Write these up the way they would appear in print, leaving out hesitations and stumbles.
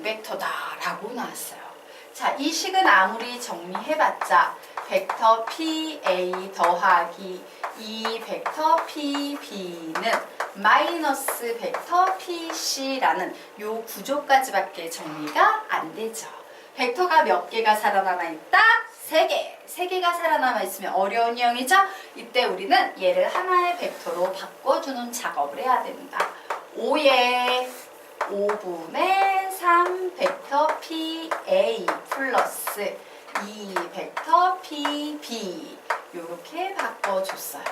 A벡터다라고 나왔어요. 자, 이 식은 아무리 정리해봤자 벡터 PA 더하기 2 벡터 PB는 마이너스 벡터 PC라는 요 구조까지밖에 정리가 안 되죠. 벡터가 몇 개가 살아남아 있다? 3개. 3개가 살아남아 있으면 어려운 유형이죠? 이때 우리는 얘를 하나의 벡터로 바꿔주는 작업을 해야 된다. 5의 5분의 3 벡터 PA 플러스 2 벡터 PB 이렇게 바꿔줬어요.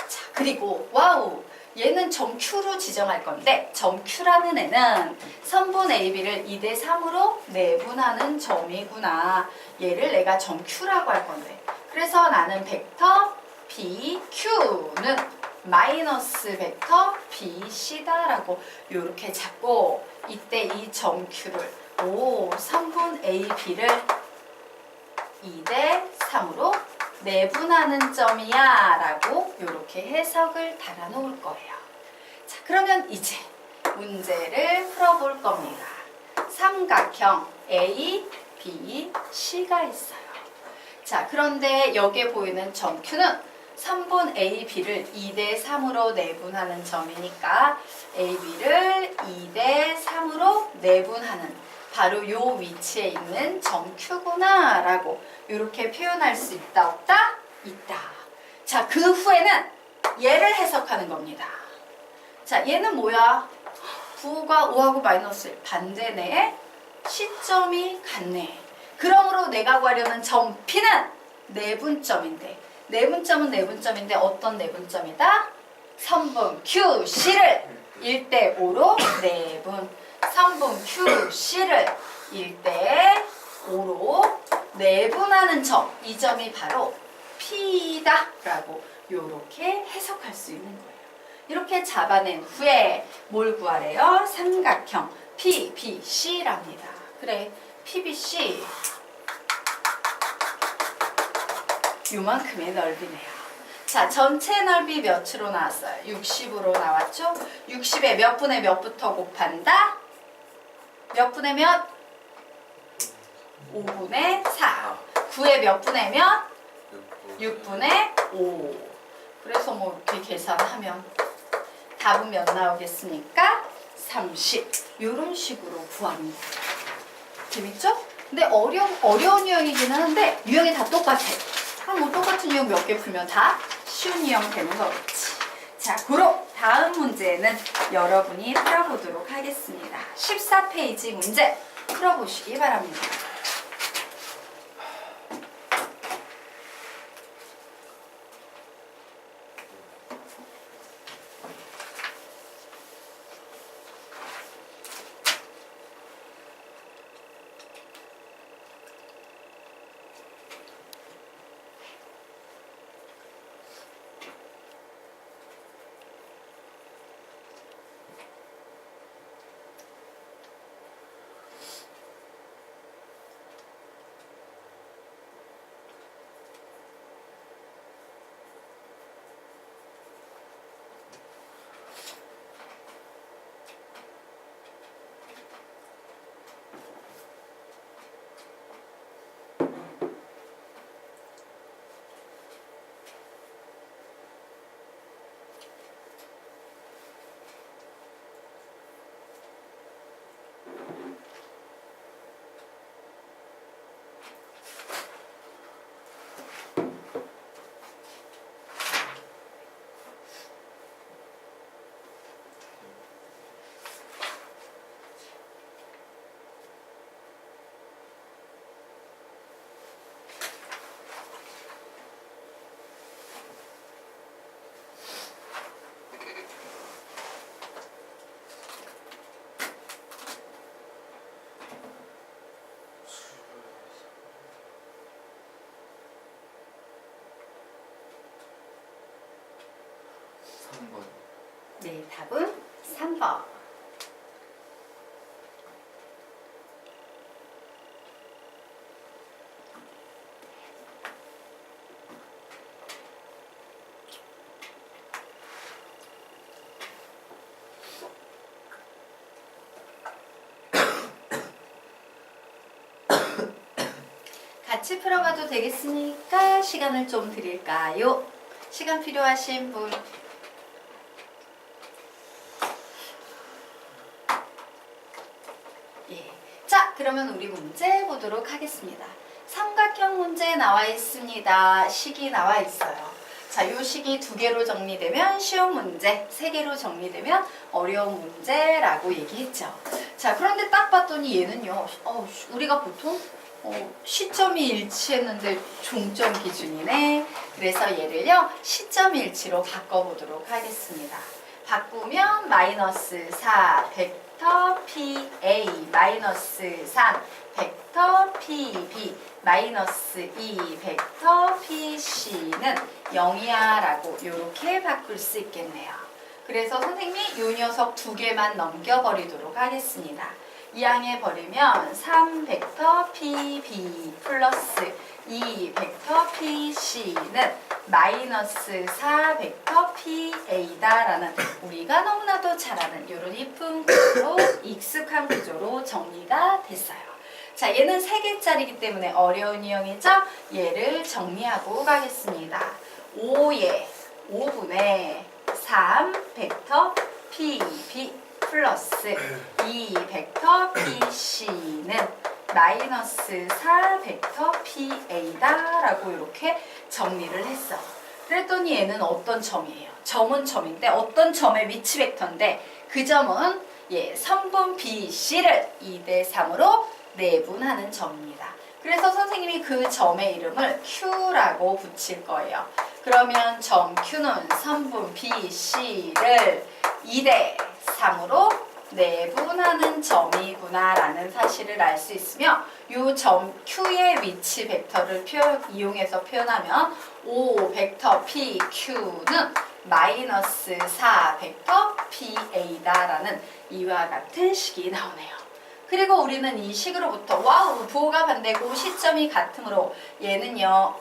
자, 그리고 와우! 얘는 점 Q로 지정할 건데 점 Q라는 애는 선분 AB를 2대 3으로 내분하는 점이구나. 얘를 내가 점 Q라고 할 건데 그래서 나는 벡터 PQ는 마이너스 벡터 BC다라고 이렇게 잡고 이때 이 점 Q를 선분 AB를 2대 3으로 내분하는 점이야 라고 이렇게 해석을 달아놓을 거예요. 자, 그러면 이제 문제를 풀어볼 겁니다. 삼각형 A, B, C가 있어요. 자, 그런데 여기에 보이는 점 Q는 3분 A, B를 2대 3으로 내분하는 점이니까 A, B를 2대 3으로 내분하는 바로 요 위치에 있는 점 Q구나 라고 이렇게 표현할 수 있다 없다? 있다. 자, 그 후에는 얘를 해석하는 겁니다. 자, 얘는 뭐야? 9가 5하고 마이너스 1 반대네. 시점이 같네. 그러므로 내가 구하려는 점 P는 내분점인데 내분점은 내분점인데 어떤 내분점이다? 선분 QC를 1대 5로 내분 선분 QC를 1대 5로 내분하는 점, 이 점이 바로 P다 라고 이렇게 해석할 수 있는 거예요. 이렇게 잡아낸 후에 뭘 구하래요? 삼각형 PBC랍니다. 그래, PBC 요만큼의 넓이네요. 자, 전체 넓이 몇으로 나왔어요? 60으로 나왔죠? 60에 몇 분의 몇부터 곱한다? 몇 분의 몇? 5분의 4. 9에 몇 분의 몇? 6분의 5. 그래서 뭐 이렇게 계산하면 답은 몇 나오겠습니까? 30. 이런 식으로 구합니다. 재밌죠? 근데 어려운 유형이긴 하는데 유형이 다 똑같아. 뭐 똑같은 유형 몇 개 풀면 다 쉬운 유형 되는 거겠지. 자, 그럼 다음 문제는 여러분이 풀어보도록 하겠습니다. 14페이지 문제 풀어보시기 바랍니다. 네, 답은 3번. 같이 풀어봐도 되겠으니까 시간을 좀 드릴까요? 시간 필요하신 분? 예. 자, 그러면 우리 문제 보도록 하겠습니다. 삼각형 문제 나와 있습니다. 식이 나와 있어요. 자, 요 식이 2개로 정리되면 쉬운 문제, 3개로 정리되면 어려운 문제라고 얘기했죠. 자, 그런데 딱 봤더니 얘는요, 우리가 보통 시점이 일치했는데 종점 기준이네. 그래서 얘를요, 시점 일치로 바꿔보도록 하겠습니다. 바꾸면 마이너스 4 벡터 PA 마이너스 3 벡터 PB 마이너스 2 벡터 PC는 0이야 라고 이렇게 바꿀 수 있겠네요. 그래서 선생님이 이 녀석 2개만 넘겨버리도록 하겠습니다. 2항에 버리면 3 벡터 PB 플러스 2 벡터 PC는 마이너스 4 벡터 PA다라는 우리가 너무나도 잘 아는 이런 이쁜 구조로 익숙한 구조로 정리가 됐어요. 자, 얘는 3개짜리이기 때문에 어려운 유형이죠? 얘를 정리하고 가겠습니다. 5분의 3 벡터 PB 플러스 2 벡터 PC는 마이너스 4 벡터 PA다 라고 이렇게 정리를 했어. 그랬더니 얘는 어떤 점이에요? 점은 점인데 어떤 점의 위치 벡터인데 그 점은 선분 BC를 2대3으로 내분하는 점입니다. 그래서 선생님이 그 점의 이름을 Q라고 붙일 거예요. 그러면 점 Q는 선분 BC를 2대3으로 내분하는 점이구나 라는 사실을 알 수 있으며 이 점 Q의 위치 벡터를 이용해서 표현하면 5 벡터 PQ는 마이너스 4 벡터 PA다 라는 이와 같은 식이 나오네요. 그리고 우리는 이 식으로부터 와우 부호가 반대고 시점이 같으므로 얘는요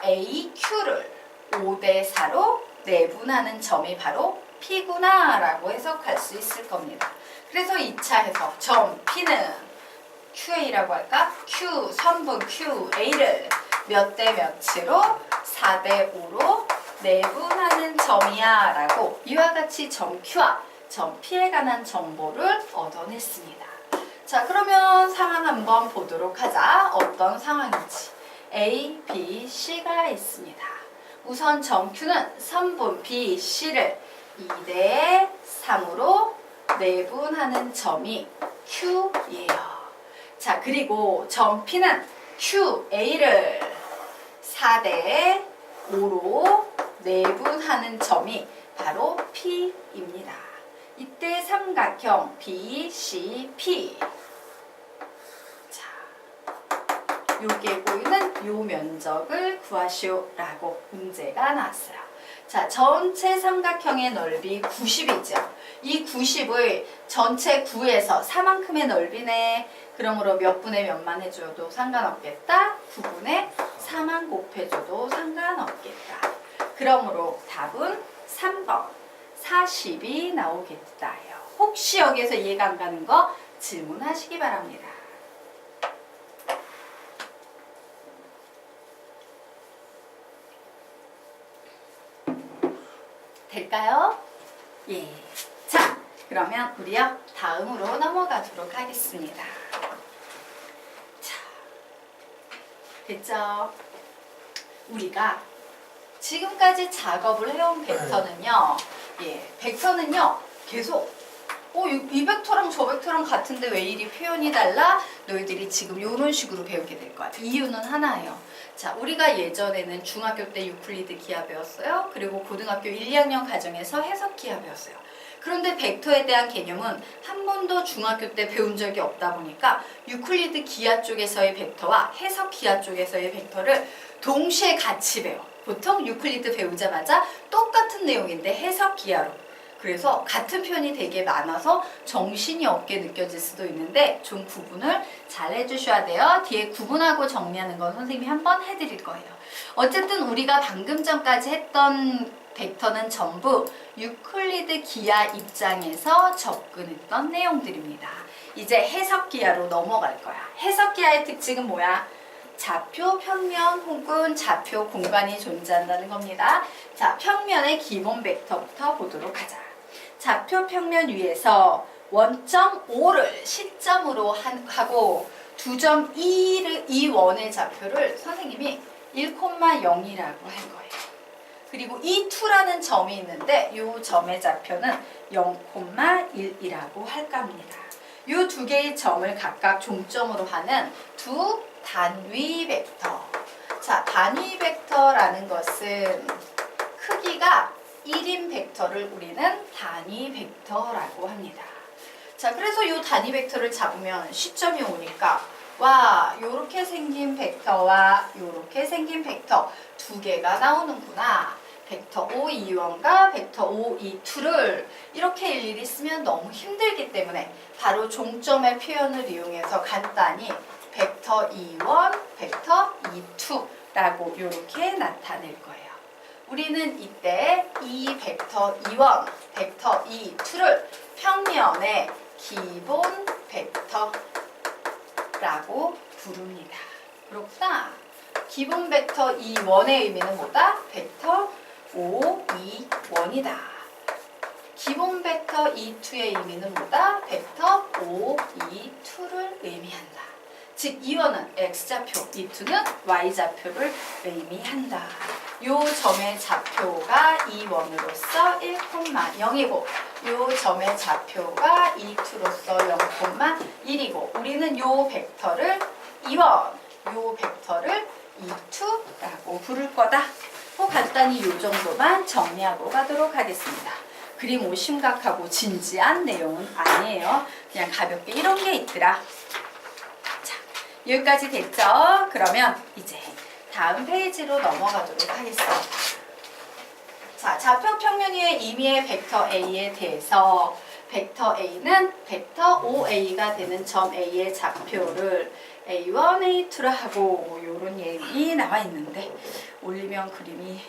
AQ를 5대4로 내분하는 점이 바로 P구나 라고 해석할 수 있을 겁니다. 그래서 2차 해석 점 P는 QA라고 할까? Q 선분 QA를 몇 대 몇으로 4대5로 내분하는 점이야 라고 이와 같이 점 Q와 점 P에 관한 정보를 얻어냈습니다. 자, 그러면 상황 한번 보도록 하자. 어떤 상황인지. A, B, C가 있습니다. 우선 점 Q는 선분 B, C를 2대3으로 내분하는 점이 Q예요. 자, 그리고 점 P는 QA를 4대5로 내분하는 점이 바로 P입니다. 이때 삼각형 BCP 자, 여기에 보이는 요 면적을 구하시오라고 문제가 나왔어요. 자, 전체 삼각형의 넓이 90이죠. 이 90을 전체 9에서 4만큼의 넓이네. 그러므로 몇 분의 몇만 해줘도 상관없겠다. 9분의 4만 곱해줘도 상관없겠다. 그러므로 답은 3번 40이 나오겠다요. 혹시 여기에서 이해가 안 가는 거 질문하시기 바랍니다. 될까요? 예. 자, 그러면 우리요 다음으로 넘어가도록 하겠습니다. 자, 됐죠? 우리가 지금까지 작업을 해온 벡터는요, 벡터는요 계속 이 벡터랑 저 벡터랑 같은데 왜 이리 표현이 달라? 너희들이 지금 이런 식으로 배우게 될 거야. 이유는 하나예요. 자, 우리가 예전에는 중학교 때 유클리드 기하 배웠어요. 그리고 고등학교 1, 2학년 과정에서 해석 기하 배웠어요. 그런데 벡터에 대한 개념은 한 번도 중학교 때 배운 적이 없다 보니까 유클리드 기하 쪽에서의 벡터와 해석 기하 쪽에서의 벡터를 동시에 같이 배워. 보통 유클리드 배우자마자 똑같은 내용인데 해석 기하로. 그래서 같은 표현이 되게 많아서 정신이 없게 느껴질 수도 있는데 좀 구분을 잘 해주셔야 돼요. 뒤에 구분하고 정리하는 건 선생님이 한번 해드릴 거예요. 어쨌든 우리가 방금 전까지 했던 벡터는 전부 유클리드 기하 입장에서 접근했던 내용들입니다. 이제 해석 기하로 넘어갈 거야. 해석 기하의 특징은 뭐야? 좌표 평면 혹은 좌표 공간이 존재한다는 겁니다. 자, 평면의 기본 벡터부터 보도록 하자. 좌표 평면 위에서 원점 O를 시점으로 하고 2점 이 원의 좌표를 선생님이 1,0이라고 할 거예요. 그리고 이 2라는 점이 있는데 이 점의 좌표는 0,1이라고 할까 합니다. 이 두 개의 점을 각각 종점으로 하는 두 단위 벡터. 자, 단위 벡터라는 것은 크기가 1인 벡터를 우리는 단위 벡터라고 합니다. 자, 그래서 이 단위 벡터를 잡으면 시점이 오니까 와, 요렇게 생긴 벡터와 요렇게 생긴 벡터 두 개가 나오는구나. 벡터 O21과 벡터 O22를 이렇게 일일이 쓰면 너무 힘들기 때문에 바로 종점의 표현을 이용해서 간단히 벡터 21, 벡터 22라고 이렇게 나타낼 거예요. 우리는 이때 이 벡터 21, 벡터 22를 평면의 기본 벡터라고 부릅니다. 그렇구나. 기본 벡터 21의 의미는 뭐다? 벡터 O21이다. 기본 벡터 22의 의미는 뭐다? 벡터 O22를 의미한다. 즉 2원은 X좌표, 22는 Y좌표를 의미한다. 요 점의 좌표가 2원으로서 1,0이고 요 점의 좌표가 2,2로서 0,1이고 우리는 요 벡터를 2원, 요 벡터를 2,2라고 부를 거다. 간단히 요 정도만 정리하고 가도록 하겠습니다. 그리 뭐 심각하고 진지한 내용은 아니에요. 그냥 가볍게 이런 게 있더라. 자, 여기까지 됐죠? 그러면 이제 다음 페이지로 넘어가도록 하겠습니다. 자, 좌표 평면 위의 임의의 벡터 A에 대해서 벡터 A는 벡터 OA가 되는 점 A의 좌표를 A1, A2라 하고 요런 얘기 나와 있는데 올리면 그림이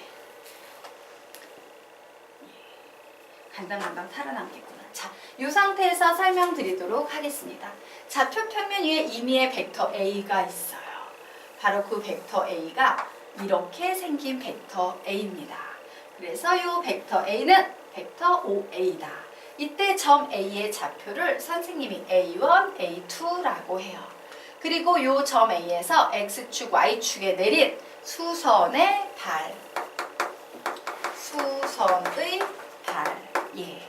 간당간당 살아남겠구나. 자, 이 상태에서 설명드리도록 하겠습니다. 좌표 평면 위에 임의의 벡터 A가 있어요. 바로 그 벡터 A가 이렇게 생긴 벡터 A입니다. 그래서 이 벡터 A는 벡터 OA다. 이때 점 A의 좌표를 선생님이 A1, A2라고 해요. 그리고 이 점 A에서 X축, Y축에 내린 수선의 발. 예.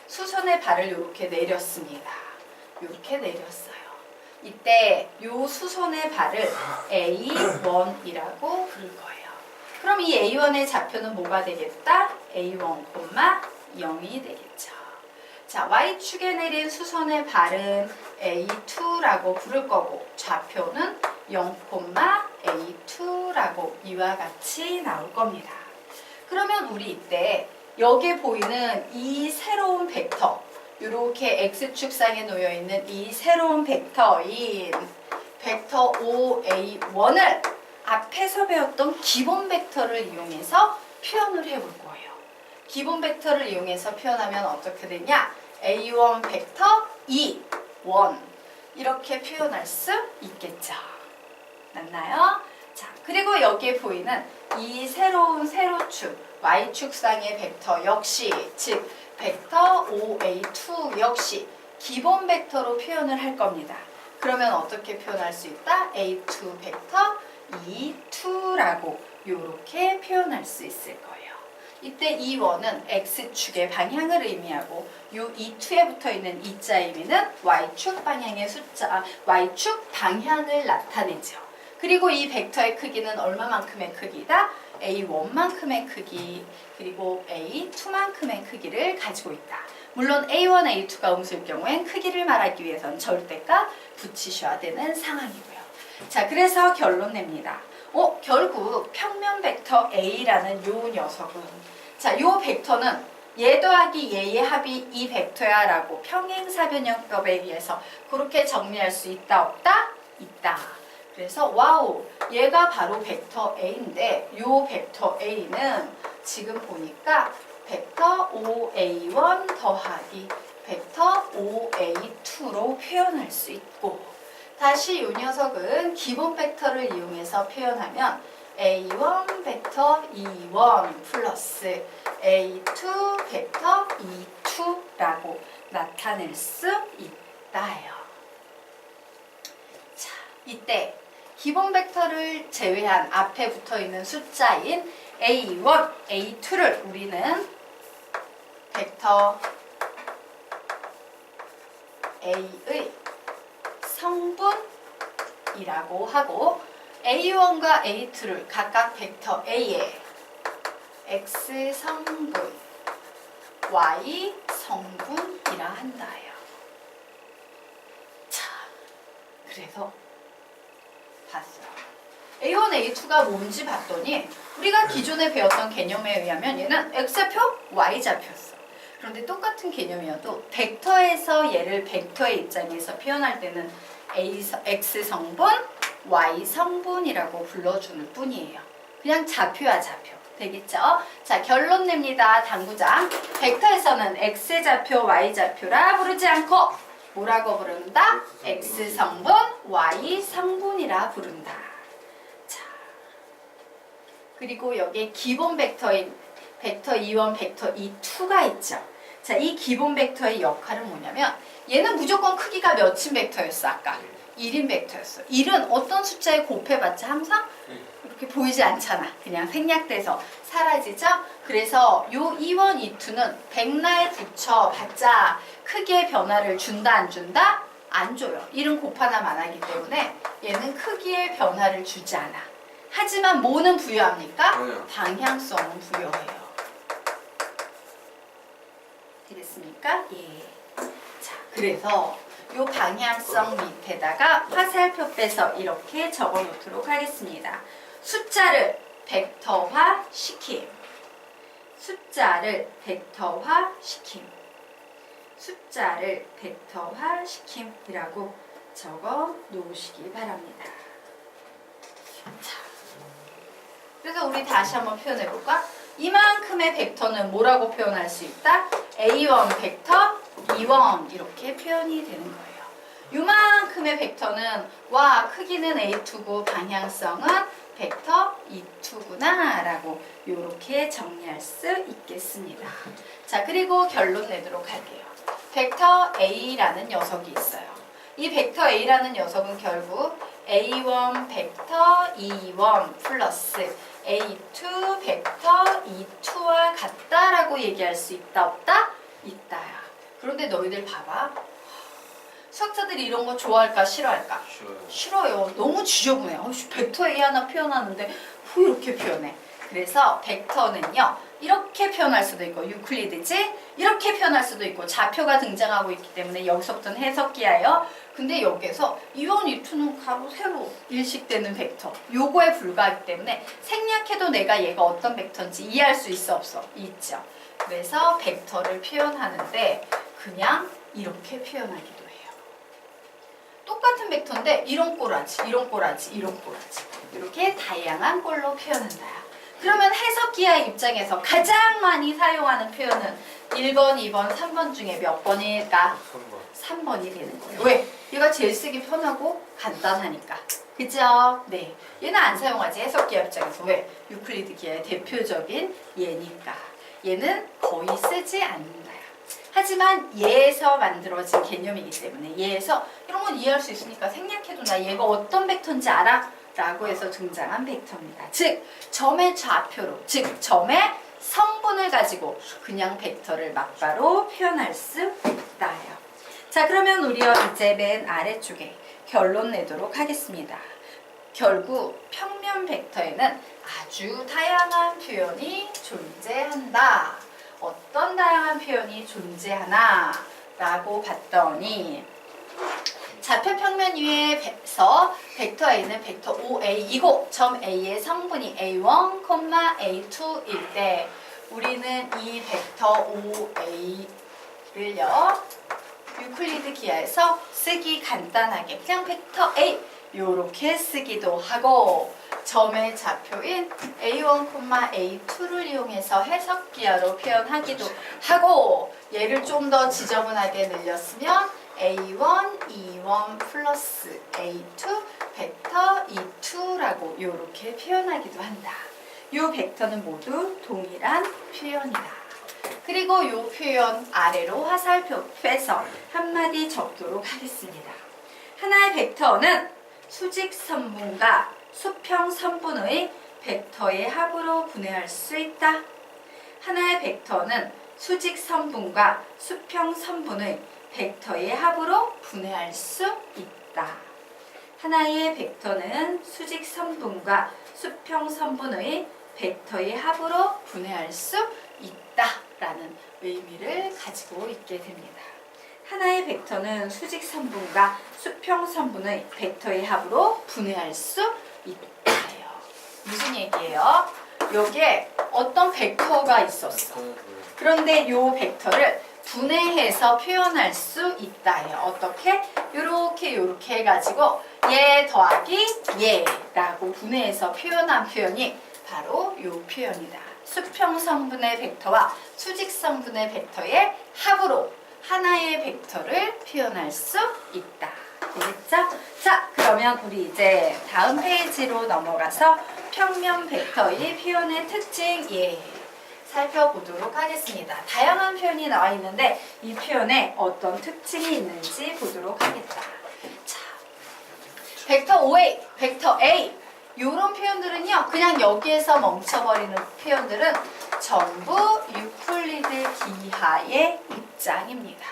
수선의 발을 이렇게 내렸습니다. 이렇게 내렸어요. 이때 이 수선의 발을 A1이라고 부를 거예요. 그럼 이 A1의 좌표는 뭐가 되겠다? A1, 0이 되겠죠. 자, Y축에 내린 수선의 발은 A2라고 부를 거고 좌표는 0,A2라고 이와 같이 나올 겁니다. 그러면 우리 이때 여기에 보이는 이 새로운 벡터, 이렇게 X축상에 놓여있는 이 새로운 벡터인 벡터 OA1을 앞에서 배웠던 기본 벡터를 이용해서 표현을 해볼 거예요. 기본 벡터를 이용해서 표현하면 어떻게 되냐? A1 벡터 2, 1 이렇게 표현할 수 있겠죠. 맞나요? 자, 그리고 여기에 보이는 이 새로운 세로축 Y축상의 벡터 역시 즉 벡터 OA2 역시 기본 벡터로 표현을 할 겁니다. 그러면 어떻게 표현할 수 있다? A2 벡터 2라고 이렇게 표현할 수 있을 거예요. 이때 이 원은 X축의 방향을 의미하고 이 2에 붙어있는 이자의 의미는 Y축 방향의 숫자, Y축 방향을 나타내죠. 그리고 이 벡터의 크기는 얼마만큼의 크기다? A1만큼의 크기, 그리고 A2만큼의 크기를 가지고 있다. 물론 A1, A2가 음수일 경우엔 크기를 말하기 위해선 절대값 붙이셔야 되는 상황이고요. 자, 그래서 결론 냅니다. 결국 평면 벡터 A라는 요 녀석은 자, 요 벡터는 얘 더하기 얘의 합이 이 벡터야 라고 평행사변형법에 의해서 그렇게 정리할 수 있다 없다? 있다. 그래서 와우, 얘가 바로 벡터 A인데 요 벡터 A는 지금 보니까 벡터 OA1 더하기 벡터 OA2로 표현할 수 있고 다시 이 녀석은 기본 벡터를 이용해서 표현하면 A1 벡터 E1 플러스 A2 벡터 E2라고 나타낼 수 있다요. 자, 이때 기본 벡터를 제외한 앞에 붙어있는 숫자인 A1, A2를 우리는 벡터 A의 성분이라고 하고 A1과 A2를 각각 벡터 A의 X 성분, Y 성분이라 한다요. 자, 그래서 봤어요. A1, A2가 뭔지 봤더니 우리가 기존에 배웠던 개념에 의하면 얘는 X좌표, Y좌표였어. 그런데 똑같은 개념이어도 벡터에서 얘를 벡터의 입장에서 표현할 때는 X 성분, Y 성분이라고 불러주는 뿐이에요. 그냥 좌표야 좌표. 되겠죠? 자, 결론 냅니다. 당구장. 벡터에서는 X좌표, Y좌표라 부르지 않고 뭐라고 부른다? X 성분, Y 성분이라 부른다. 자, 그리고 여기에 기본 벡터인 벡터 E1, 벡터 E2가 있죠. 자, 이 기본 벡터의 역할은 뭐냐면 얘는 무조건 크기가 몇인 벡터였어, 아까? 1인 벡터였어. 1은 어떤 숫자에 곱해봤자 항상 이렇게 보이지 않잖아. 그냥 생략돼서 사라지죠? 그래서 요 E1, E2는 백날 붙여봤자 크기의 변화를 준다, 안 준다? 안 줘요. 1은 곱하나 안 하기 때문에 얘는 크기의 변화를 주지 않아. 하지만 뭐는 부여합니까? 방향성은 부여해요. 되겠습니까? 예. 자, 그래서 요 방향성 밑에다가 화살표 빼서 이렇게 적어 놓도록 하겠습니다. 숫자를 벡터화 시킴. 숫자를 벡터화 시킴. 숫자를 벡터화 시킴이라고 적어 놓으시기 바랍니다. 자, 그래서 우리 다시 한번 표현해 볼까? 이만큼의 벡터는 뭐라고 표현할 수 있다? A1 벡터, E1 이렇게 표현이 되는 거예요. 요만큼의 벡터는 와, 크기는 A2고 방향성은 벡터 E2구나 라고 이렇게 정리할 수 있겠습니다. 자, 그리고 결론 내도록 할게요. 벡터 A라는 녀석이 있어요. 이 벡터 A라는 녀석은 결국 A1 벡터 E1 플러스 A2 벡터 E2와 같다라고 얘기할 수 있다, 없다? 있다야. 그런데 너희들 봐봐. 수학자들이 이런 거 좋아할까, 싫어할까? 싫어요. 너무 지저분해. 벡터 A 하나 표현하는데 왜 이렇게 표현해? 그래서 벡터는요, 이렇게 표현할 수도 있고, 유클리드지? 이렇게 표현할 수도 있고, 좌표가 등장하고 있기 때문에 여기서부터는 해석기야요. 근데 여기서 E1, E2는 가로, 세로 일식되는 벡터. 요거에 불과하기 때문에 생략해도 내가 얘가 어떤 벡터인지 이해할 수 있어, 없어? 있죠. 그래서 벡터를 표현하는데 그냥 이렇게 표현하기도 해요. 똑같은 벡터인데 이런 꼬라지, 이런 꼬라지, 이런 꼬라지. 이렇게 다양한 꼴로 표현한다. 그러면 해석기의 입장에서 가장 많이 사용하는 표현은 1번, 2번, 3번 중에 몇 번일까? 3번이 되는 거예요. 왜? 얘가 제일 쓰기 편하고 간단하니까. 그죠? 네. 얘는 안 사용하지, 해석기의 입장에서. 왜? 유클리드 기하의 대표적인 얘니까. 얘는 거의 쓰지 않는다. 하지만 얘에서 만들어진 개념이기 때문에 얘에서 이런 건 이해할 수 있으니까 생략해도 나 얘가 어떤 벡터인지 알아? 라고 해서 등장한 벡터입니다. 즉, 점의 좌표로, 즉 점의 성분을 가지고 그냥 벡터를 막바로 표현할 수 있다요. 자, 그러면 우리요 이제 맨 아래쪽에 결론 내도록 하겠습니다. 결국 평면 벡터에는 아주 다양한 표현이 존재한다. 어떤 다양한 표현이 존재하나 라고 봤더니 좌표 평면 위에서 벡터 A는 벡터 OA이고 점 A의 성분이 A1, A2일 때 우리는 이 벡터 OA를요 유클리드 기하에서 쓰기 간단하게 그냥 벡터 A 요렇게 쓰기도 하고 점의 좌표인 A1, A2를 이용해서 해석기하로 표현하기도 하고 얘를 좀 더 지저분하게 늘렸으면 A1, E1 플러스 A2 벡터 E2라고 이렇게 표현하기도 한다. 이 벡터는 모두 동일한 표현이다. 그리고 이 표현 아래로 화살표 빼서 한마디 적도록 하겠습니다. 하나의 벡터는 수직선분과 수평선분의 벡터의 합으로 분해할 수 있다. 하나의 벡터는 수직선분과 수평선분의 벡터의 합으로 분해할 수 있다. 하나의 벡터는 수직선분과 수평선분의 벡터의 합으로 분해할 수 있다라는 의미를 가지고 있게 됩니다. 하나의 벡터는 수직선분과 수평선분의 벡터의 합으로 분해할 수 있다예요. 무슨 얘기예요? 여기에 어떤 벡터가 있었어. 그런데 이 벡터를 분해해서 표현할 수 있다예요. 어떻게? 요렇게 해가지고 얘 더하기 얘라고 분해해서 표현한 표현이 바로 이 표현이다. 수평선분의 벡터와 수직선분의 벡터의 합으로 하나의 벡터를 표현할 수 있다. 되겠죠? 자, 그러면 우리 이제 다음 페이지로 넘어가서 평면 벡터의 표현의 특징 살펴보도록 하겠습니다. 다양한 표현이 나와 있는데 이 표현에 어떤 특징이 있는지 보도록 하겠다. 자, 벡터 OA, 벡터 A 이런 표현들은요, 그냥 여기에서 멈춰버리는 표현들은 전부 유클리드 기하의 입장입니다.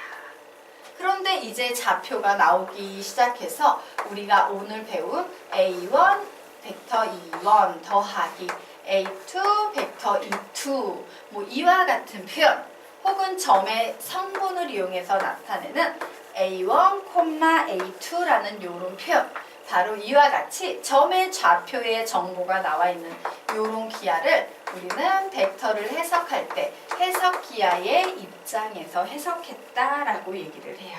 그런데 이제 좌표가 나오기 시작해서 우리가 오늘 배운 A1 벡터 E1 더하기 A2 벡터 E2 뭐 이와 같은 표현 혹은 점의 성분을 이용해서 나타내는 A1, A2라는 이런 표현 바로 이와 같이 점의 좌표에 정보가 나와 있는 이런 기하를 우리는 벡터를 해석할 때 해석 기하의 입장에서 해석했다라고 얘기를 해요.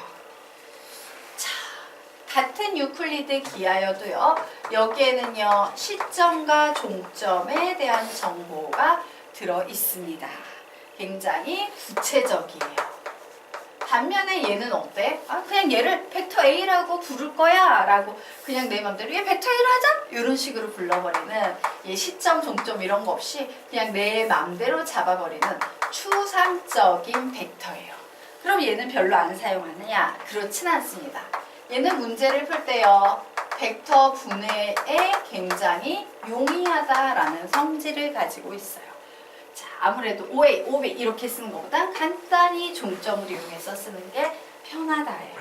자, 같은 유클리드 기하여도요, 여기에는요 시점과 종점에 대한 정보가 들어 있습니다. 굉장히 구체적이에요. 반면에 얘는 어때? 그냥 얘를 벡터 A라고 부를 거야 라고 그냥 내 맘대로 얘 벡터 A로 하자? 이런 식으로 불러버리는 얘 시점, 종점 이런 거 없이 그냥 내 맘대로 잡아버리는 추상적인 벡터예요. 그럼 얘는 별로 안 사용하느냐? 그렇진 않습니다. 얘는 문제를 풀 때요, 벡터 분해에 굉장히 용이하다라는 성질을 가지고 있어요. 자, 아무래도 OA, OB 이렇게 쓰는 것보다 간단히 종점을 이용해서 쓰는 게 편하다예요.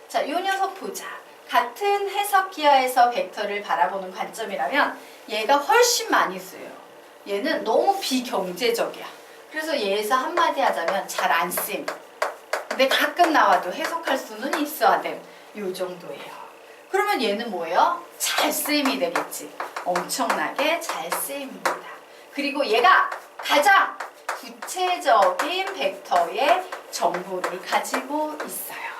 자, 이 녀석 보자. 같은 해석 기하에서 벡터를 바라보는 관점이라면 얘가 훨씬 많이 쓰여요. 얘는 너무 비경제적이야. 그래서 얘에서 한마디 하자면 잘 안 쓰임. 근데 가끔 나와도 해석할 수는 있어야 됨. 요 정도예요. 그러면 얘는 뭐예요? 잘 쓰임이 되겠지. 엄청나게 잘 쓰임입니다. 그리고 얘가 가장 구체적인 벡터의 정보를 가지고 있어요.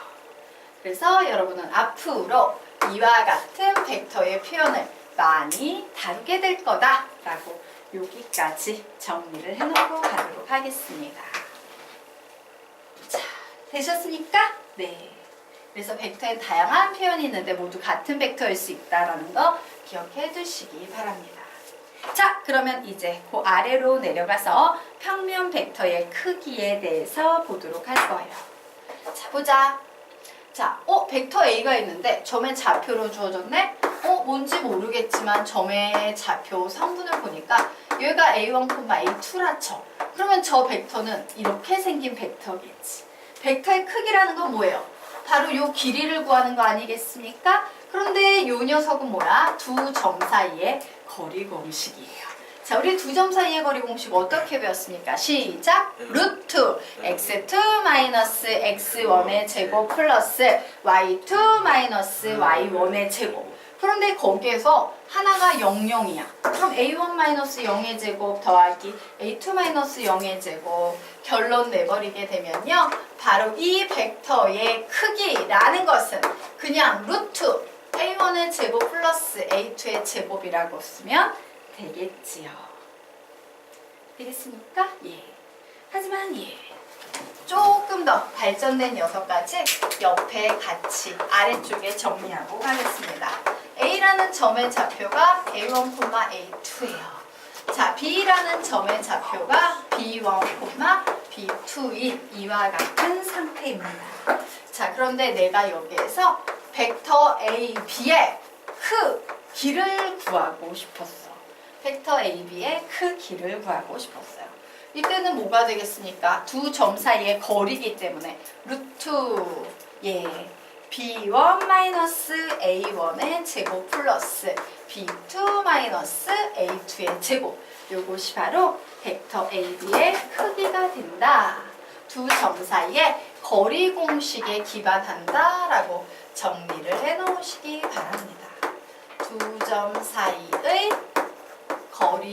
그래서 여러분은 앞으로 이와 같은 벡터의 표현을 많이 다루게 될 거다라고 여기까지 정리를 해놓고 가도록 하겠습니다. 자, 되셨습니까? 네. 그래서 벡터에 다양한 표현이 있는데 모두 같은 벡터일 수 있다는 거 기억해 두시기 바랍니다. 자, 그러면 이제 그 아래로 내려가서 평면 벡터의 크기에 대해서 보도록 할 거예요. 자, 보자. 자, 벡터 A가 있는데 점의 좌표로 주어졌네? 뭔지 모르겠지만 점의 좌표 성분을 보니까 여기가 A1, A2라 쳐. 그러면 저 벡터는 이렇게 생긴 벡터겠지. 벡터의 크기라는 건 뭐예요? 바로 이 길이를 구하는 거 아니겠습니까? 그런데 이 녀석은 뭐야? 두 점 사이의 거리 공식이에요. 자, 우리 두 점 사이의 거리 공식 어떻게 배웠습니까? 시작! 루트 x2 마이너스 x1의 제곱 플러스 y2 마이너스 y1의 제곱. 그런데 거기에서 하나가 00이야. 그럼 a1 마이너스 0의 제곱 더하기 a2 마이너스 0의 제곱 결론 내버리게 되면요, 바로 이 벡터의 크기라는 것은 그냥 루트 a1의 제곱 플러스 a2의 제곱이라고 쓰면 되겠지요. 되겠습니까? 예. 하지만 조금 더 발전된 녀석까지 옆에 같이 아래쪽에 정리하고 가겠습니다. A라는 점의 좌표가 A1, A2예요. 자, B라는 점의 좌표가 B1, B2인 이와 같은 상태입니다. 자, 그런데 내가 여기에서 벡터 A, B의 크기를 구하고 싶었어. 벡터 A, B의 크기를 구하고 싶었어요. 이때는 뭐가 되겠습니까? 두 점 사이의 거리이기 때문에 루트 B1-A1의 제곱 플러스 B2-A2의 제곱, 요것이 바로 벡터 AB의 크기가 된다. 두 점 사이의 거리 공식에 기반한다 라고 정리를 해 놓으시기 바랍니다. 두 점 사이의 거리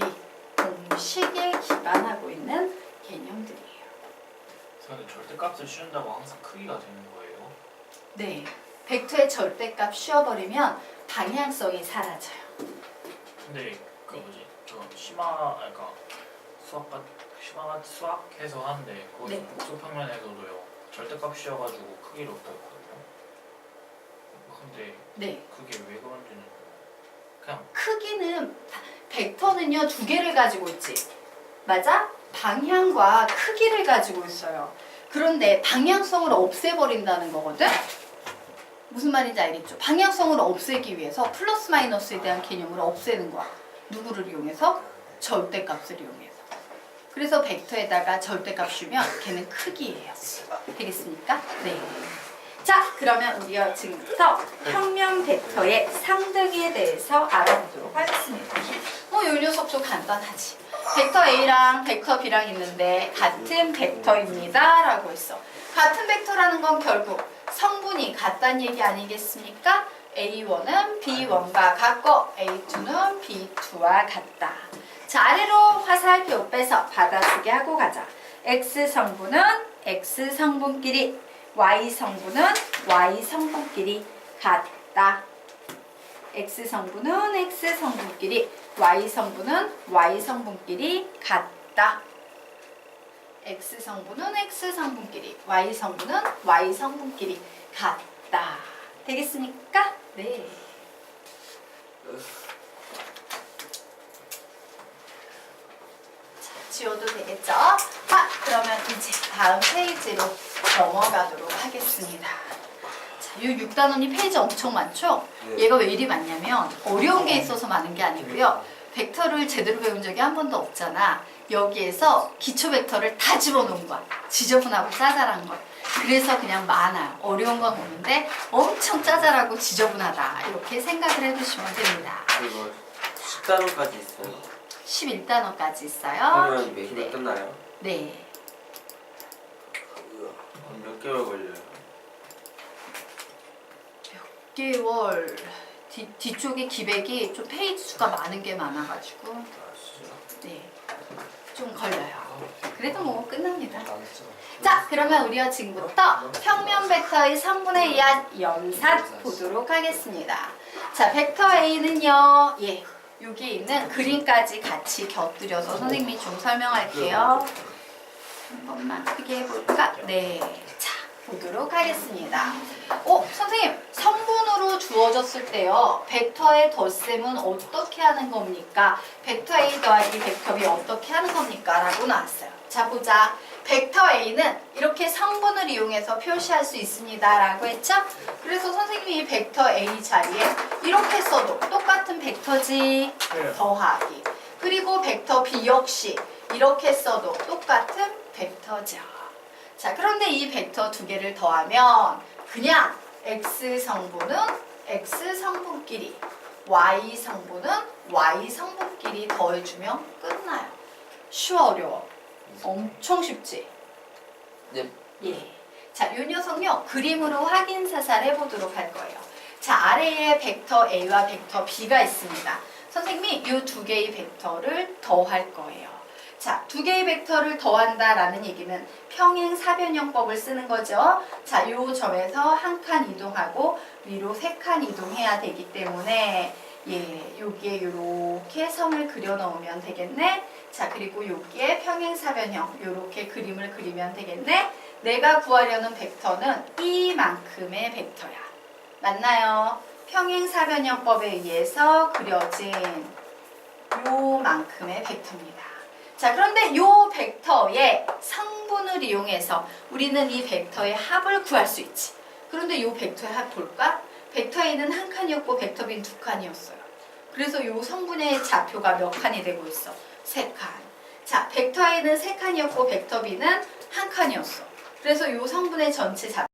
공식에 기반하고 있는 개념들이에요. 선생님, 절대값을 씌운다고 항상 크기가 되는 거예요? 네, 벡터의 절대값 씌워버리면 방향성이 사라져요. 근데 그 뭐지? 저 그러니까 수학해서 하는데 거기서 네. 복수평면에서도요 절대값 씌워가지고 크기를 얻다 했거든요. 근데 네, 그게 왜 그런지는 그냥 크기는 벡터는요 두 개를 가지고 있지. 맞아? 방향과 크기를 가지고 있어요. 그런데 방향성을 없애버린다는 거거든? 무슨 말인지 알겠죠? 방향성을 없애기 위해서 플러스 마이너스에 대한 개념을 없애는 거야. 누구를 이용해서? 절대값을 이용해서. 그래서 벡터에다가 절대값 주면 걔는 크기예요. 되겠습니까? 네. 자, 그러면 우리가 지금부터 평면 벡터의 상등에 대해서 알아보도록 하겠습니다. 이 녀석도 간단하지. 벡터 A랑 벡터 B랑 있는데 같은 벡터입니다 라고 했어. 같은 벡터라는 건 결국 성분이 같다는 얘기 아니겠습니까? A1은 B1과 같고 A2는 B2와 같다. 자, 아래로 화살표 빼서 받아쓰기 하고 가자. X 성분은 X 성분끼리, Y 성분은 Y 성분끼리 같다. X 성분은 X 성분끼리, Y 성분은 Y 성분끼리 같다. X 성분은 X 성분끼리, Y 성분은 Y 성분끼리 같다. 되겠습니까? 네. 자, 지워도 되겠죠? 자, 그러면 이제 다음 페이지로 넘어가도록 하겠습니다. 자, 이 6단원이 페이지 엄청 많죠? 네. 얘가 왜 이리 많냐면 어려운 게 있어서 많은 게 아니고요. 벡터를 제대로 배운 적이 한 번도 없잖아. 여기에서 기초 벡터를 다 집어넣은 거야. 지저분하고 짜잘한 걸. 그래서 그냥 많아요. 어려운 건 없는데 엄청 짜잘하고 지저분하다. 이렇게 생각을 해두시면 됩니다. 그리고 10단원까지 있어요. 11단원까지 있어요. 그러면 매기가 네. 끝나요? 네. 그럼 몇 개월 걸려요? 개월 뒤쪽에 기백이 좀 페이지 수가 많은 게 많아가지고 아 진짜? 네, 좀 걸려요. 그래도 뭐 끝납니다. 아 진짜? 자, 그러면 우리가 지금부터 평면 벡터의 성분에 의한 연산 보도록 하겠습니다. 자, 벡터 A는요, 여기에 있는 그림까지 같이 곁들여서 선생님이 좀 설명할게요. 한 번만 크게 해볼까? 네. 자, 보도록 하겠습니다. 선생님, 성분으로 주어졌을 때요, 벡터의 덧셈은 어떻게 하는 겁니까? 벡터 A 더하기 벡터 B 어떻게 하는 겁니까? 라고 나왔어요. 자, 보자. 벡터 A는 이렇게 성분을 이용해서 표시할 수 있습니다. 라고 했죠? 그래서 선생님이 벡터 A 자리에 이렇게 써도 똑같은 벡터지. 더하기. 그리고 벡터 B 역시 이렇게 써도 똑같은 벡터죠. 자, 그런데 이 벡터 두 개를 더하면 그냥 X 성분은 X 성분끼리, Y 성분은 Y 성분끼리 더해주면 끝나요. 쉬워, 어려워? 엄청 쉽지? 네. 예. 자, 이 녀석요, 그림으로 확인 사살 해보도록 할 거예요. 자, 아래에 벡터 A와 벡터 B가 있습니다. 선생님이 이 두 개의 벡터를 더할 거예요. 자, 두 개의 벡터를 더한다라는 얘기는 평행사변형법을 쓰는 거죠. 자, 이 점에서 한 칸 이동하고 위로 세 칸 이동해야 되기 때문에 여기에 이렇게 선을 그려 넣으면 되겠네. 자, 그리고 여기에 평행사변형 이렇게 그림을 그리면 되겠네. 내가 구하려는 벡터는 이만큼의 벡터야. 맞나요? 평행사변형법에 의해서 그려진 요만큼의 벡터입니다. 자, 그런데 요 벡터의 성분을 이용해서 우리는 이 벡터의 합을 구할 수 있지. 그런데 요 벡터의 합 볼까? 벡터 A는 한 칸이었고 벡터 B는 두 칸이었어요. 그래서 요 성분의 좌표가 몇 칸이 되고 있어? 세 칸. 자, 벡터 A는 세 칸이었고 벡터 B는 한 칸이었어. 그래서 요 성분의 전체 좌표